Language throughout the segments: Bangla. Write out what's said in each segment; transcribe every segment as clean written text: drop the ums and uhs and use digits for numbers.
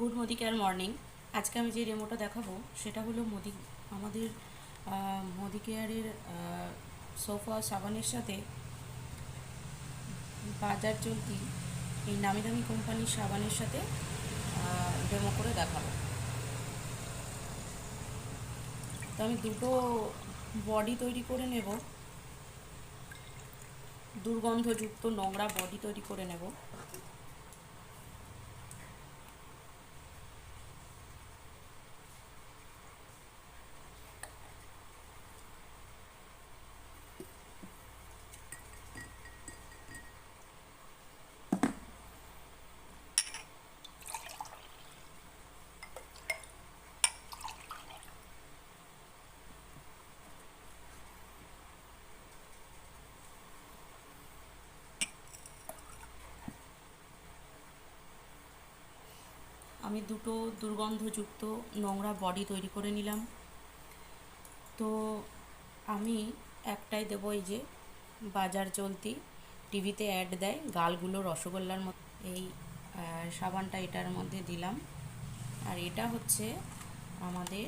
Good Modi care morning. আজকে আমি যে রেমোটা দেখাবো সেটা হলো আমাদের মোদি কেয়ারের সোফা সাবানের সাথে বাজার চলতি এই নামি দামি কোম্পানির সাবানের সাথে ডেমো করে দেখাবো। তো আমি দুটো বডি তৈরি করে নেব, দুর্গন্ধযুক্ত নোংরা বডি তৈরি করে নেব। আমি দুটো দুর্গন্ধযুক্ত নোংরা বডি তৈরি করে নিলাম। তো আমি একটাই দেবো, এই যে বাজার চলতি টিভিতে অ্যাড দেয় গালগুলো রসগোল্লার মতো, এই সাবানটা এটার মধ্যে দিলাম। আর এটা হচ্ছে আমাদের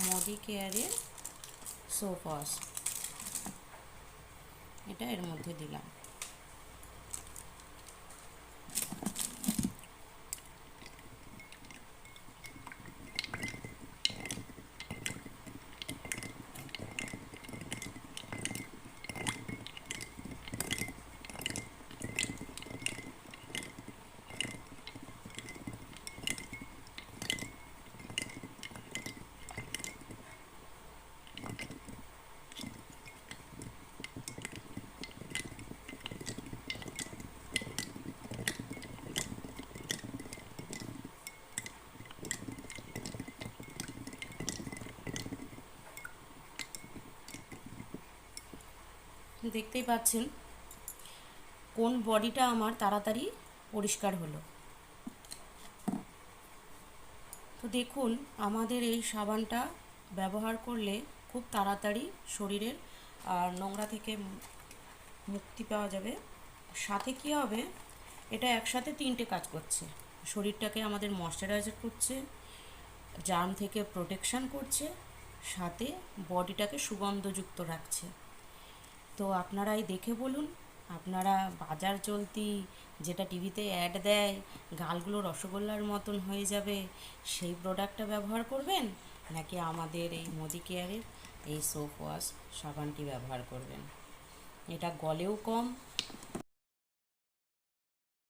মোদি কেয়ারের সোপ ওয়াশ, এটা এর মধ্যে দিলাম। দেখতেই পাচ্ছেন কোন বডিটা আমার তাড়াতাড়ি পরিষ্কার হলো। তো দেখুন, আমাদের এই সাবানটা ব্যবহার করলে খুব তাড়াতাড়ি শরীরের নোংরা থেকে মুক্তি পাওয়া যাবে। সাথে কী হবে, এটা একসাথে তিনটে কাজ করছে। শরীরটাকে আমাদের ময়শ্চারাইজার করছে, জার্ম থেকে প্রোটেকশান করছে, সাথে বডিটাকে সুগন্ধযুক্ত রাখছে। তো আপনারাই দেখে বলুন, আপনারা বাজার চলতি যেটা টিভিতে অ্যাড দেয় গালগুলো রসগোল্লার মতন হয়ে যাবে সেই প্রোডাক্টটা ব্যবহার করবেন, নাকি আমাদের এই মোদি কেয়ারের এই সোপ ওয়াশ সাবানটি ব্যবহার করবেন? এটা গলেও কম,